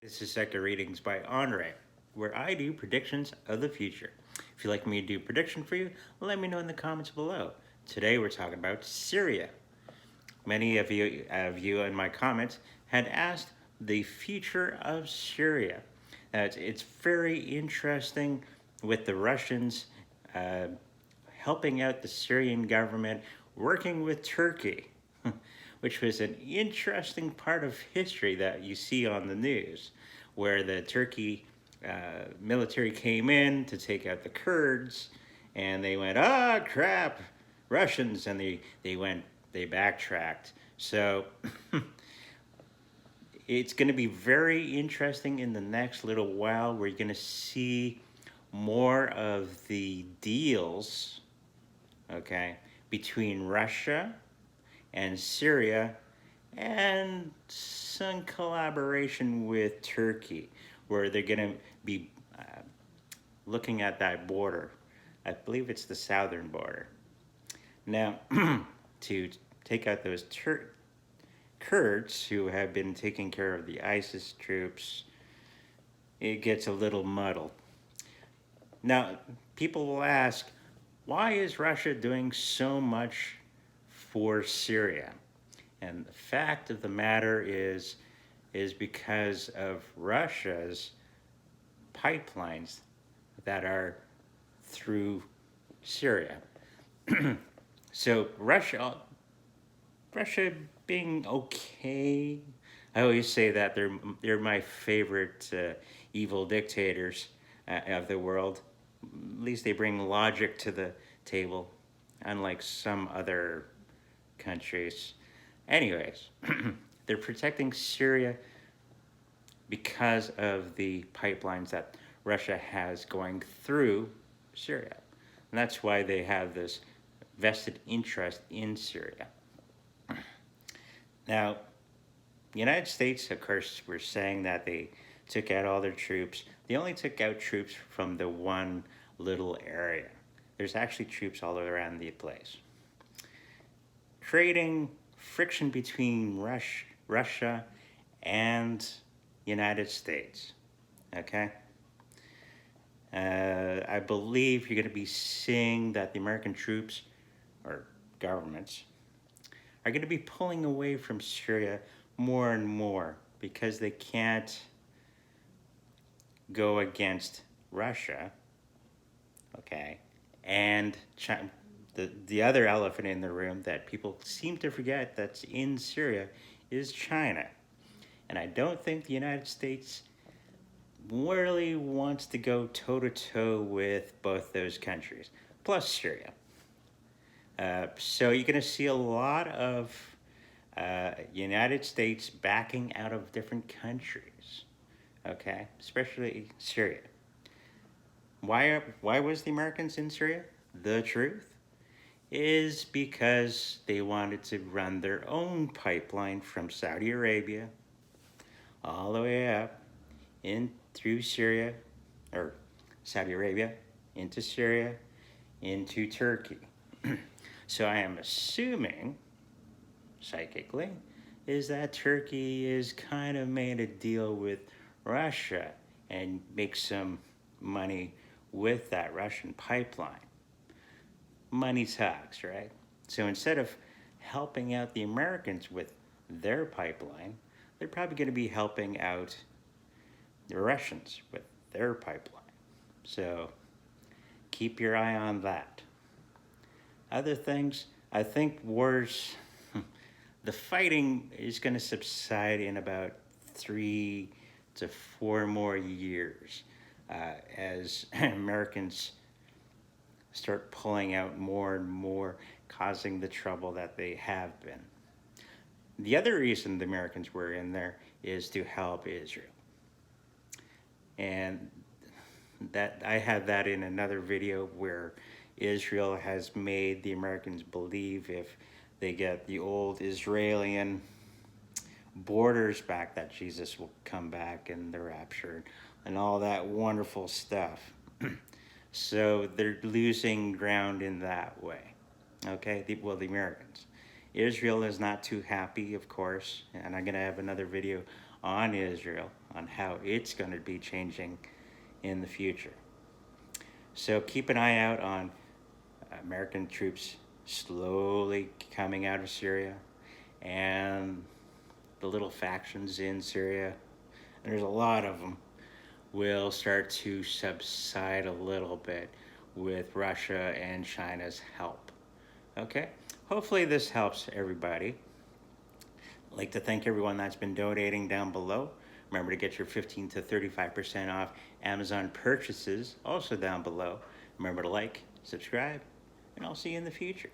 This is Sector Readings by Andre, where I do predictions of the future. If you'd like me to do a prediction for you, let me know in the comments below. Today we're talking about Syria. Many of you in my comments had asked the future of Syria. It's very interesting with the Russians helping out the Syrian government, working with Turkey, which was an interesting part of history that you see on the news, where the Turkey military came in to take out the Kurds, and they went, ah, crap, Russians, and they backtracked. So it's going to be very interesting in the next little while. We're going to see more of the deals, okay, between Russia and Syria, and some collaboration with Turkey, where they're going to be looking at that border. I believe it's the southern border. Now, to take out those Kurds who have been taking care of the ISIS troops, it gets a little muddled. Now, people will ask, why is Russia doing so much for Syria? And the fact of the matter is because of Russia's pipelines that are through Syria. So Russia being okay. I always say that they're my favorite evil dictators of the world. At least they bring logic to the table, unlike some other countries. Anyways, they're protecting Syria because of the pipelines that Russia has going through Syria. And that's why they have this vested interest in Syria. Now, the United States, of course, were saying that they took out all their troops. They only took out troops from the one little area. There's actually troops all around the place, creating friction between Russia and United States, okay? I believe you're going to be seeing that the American troops or governments are going to be pulling away from Syria more and more because they can't go against Russia, okay? And China, the other elephant in the room that people seem to forget that's in Syria is China. And I don't think the United States really wants to go toe-to-toe with both those countries, plus Syria. So you're going to see a lot of United States backing out of different countries, okay, especially Syria. Why was the Americans in Syria? The truth is because they wanted to run their own pipeline from Saudi Arabia all the way up in through Syria, or Saudi Arabia, into Syria, into Turkey. So I am assuming, psychically, is that Turkey is kind of made a deal with Russia and make some money with that Russian pipeline. Money talks, right? So instead of helping out the Americans with their pipeline, they're probably going to be helping out the Russians with their pipeline. So keep your eye on that. Other things, I think wars, the fighting is going to subside in about 3 to 4 more years as Americans start pulling out more and more, causing the trouble that they have been. The other reason the Americans were in there is to help Israel. And that I had that in another video where Israel has made the Americans believe if they get the old Israeli borders back that Jesus will come back in the rapture and all that wonderful stuff. So they're losing ground in that way, okay? The Americans. Israel is not too happy, of course, and I'm going to have another video on Israel, on how it's going to be changing in the future. So keep an eye out on American troops slowly coming out of Syria and the little factions in Syria, and there's a lot of them, will start to subside a little bit with Russia and China's help. Okay? Hopefully this helps everybody. I'd like to thank everyone that's been donating down below. Remember to get your 15 to 35% off Amazon purchases also down below. Remember to like, subscribe, and I'll see you in the future.